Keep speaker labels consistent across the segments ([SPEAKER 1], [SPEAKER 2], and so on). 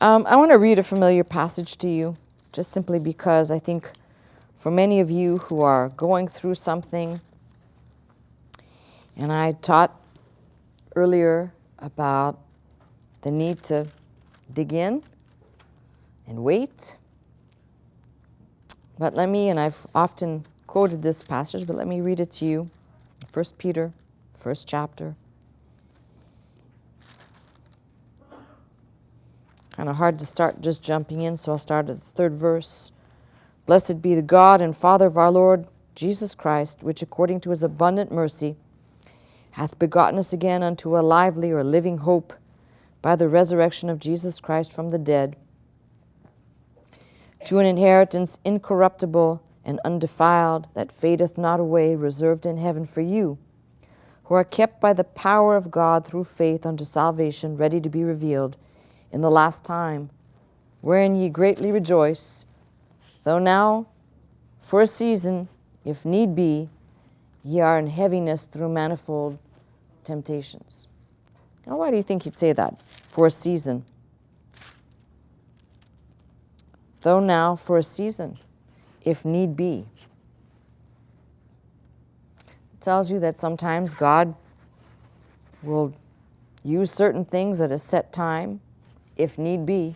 [SPEAKER 1] I want to read a familiar passage to you, just simply because I think for many of you who are going through something, and I taught earlier about the need to dig in and wait. But let me, and I've often quoted this passage, but let me read it to you. 1 Peter, first chapter. Kind of hard to start just jumping in, so I'll start at the third verse. Blessed be the God and Father of our Lord Jesus Christ, which according to his abundant mercy hath begotten us again unto a lively or living hope by the resurrection of Jesus Christ from the dead, to an inheritance incorruptible and undefiled, that fadeth not away, reserved in heaven for you, who are kept by the power of God through faith unto salvation, ready to be revealed in the last time, wherein ye greatly rejoice, though now for a season, if need be, ye are in heaviness through manifold temptations. Now, why do you think you'd say that? For a season. Though now for a season, if need be. It tells you that sometimes God will use certain things at a set time, if need be.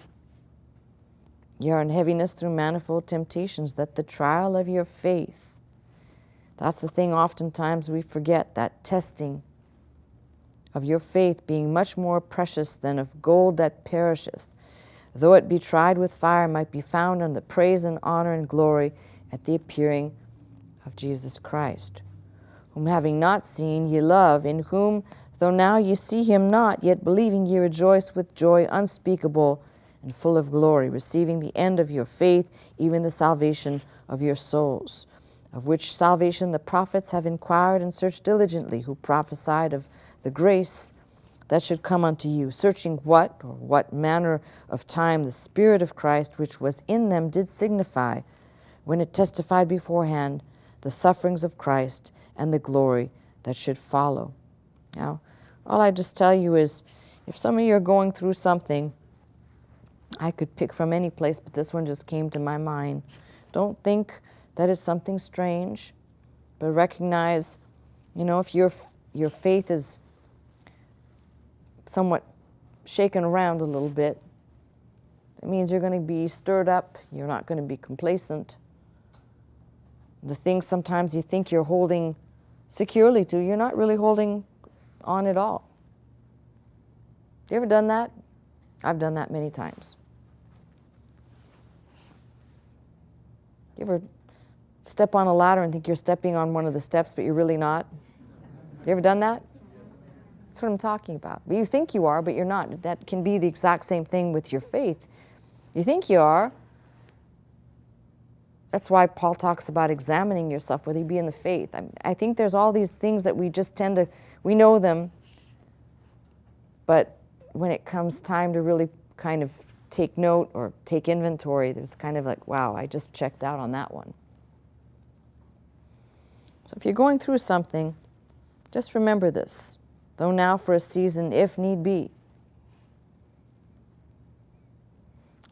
[SPEAKER 1] Ye are in heaviness through manifold temptations, that the trial of your faith, that's the thing oftentimes we forget, that testing of your faith being much more precious than of gold that perisheth, though it be tried with fire, might be found unto praise and honor and glory at the appearing of Jesus Christ, whom having not seen ye love, in whom, though now ye see him not, yet believing ye rejoice with joy unspeakable and full of glory, receiving the end of your faith, even the salvation of your souls, of which salvation the prophets have inquired and searched diligently, who prophesied of the grace that should come unto you, searching what manner of time the Spirit of Christ which was in them did signify, when it testified beforehand the sufferings of Christ and the glory that should follow. Now, all I just tell you is, if some of you are going through something, I could pick from any place, but this one just came to my mind. Don't think that it's something strange, but recognize, if your faith is somewhat shaken around a little bit, it means you're going to be stirred up. You're not going to be complacent. The things sometimes you think you're holding securely to, you're not really holding on at all. You ever done that? I've done that many times. You ever step on a ladder and think you're stepping on one of the steps, but you're really not? You ever done that? That's what I'm talking about. But you think you are, but you're not. That can be the exact same thing with your faith. You think you are. That's why Paul talks about examining yourself, whether you be in the faith. I think there's all these things that we just we know them, but when it comes time to really kind of take note or take inventory, there's kind of like, wow, I just checked out on that one. So if you're going through something, just remember this. Though now for a season, if need be.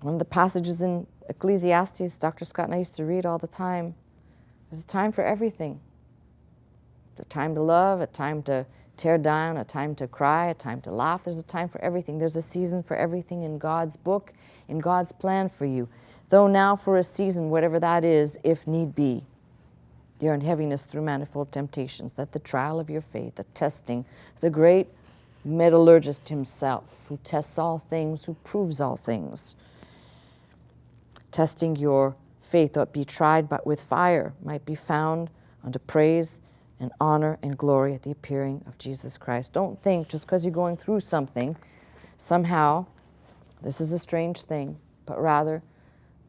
[SPEAKER 1] One of the passages in Ecclesiastes, Dr. Scott and I used to read all the time, there's a time for everything. A time to love, a time to tear down, a time to cry, a time to laugh. There's a time for everything. There's a season for everything in God's book, in God's plan for you. Though now for a season, whatever that is, if need be, you're in heaviness through manifold temptations, that the trial of your faith, the testing, the great metallurgist himself, who tests all things, who proves all things, testing your faith, though it be tried but with fire, might be found unto praise and honor and glory at the appearing of Jesus Christ. Don't think just because you're going through something, somehow this is a strange thing, but rather,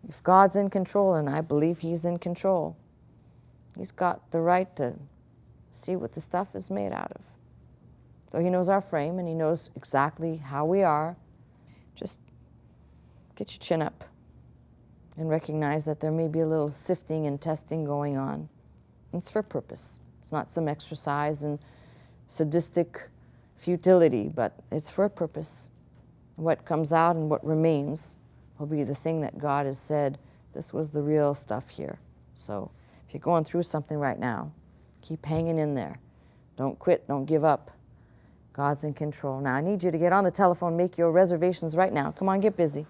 [SPEAKER 1] if God's in control, and I believe he's in control, he's got the right to see what the stuff is made out of. So he knows our frame, and he knows exactly how we are. Just get your chin up and recognize that there may be a little sifting and testing going on. It's for purpose. It's not some exercise in sadistic futility, but it's for a purpose. What comes out and what remains will be the thing that God has said, this was the real stuff here. So if you're going through something right now, keep hanging in there. Don't quit, don't give up. God's in control. Now I need you to get on the telephone, make your reservations right now. Come on, get busy.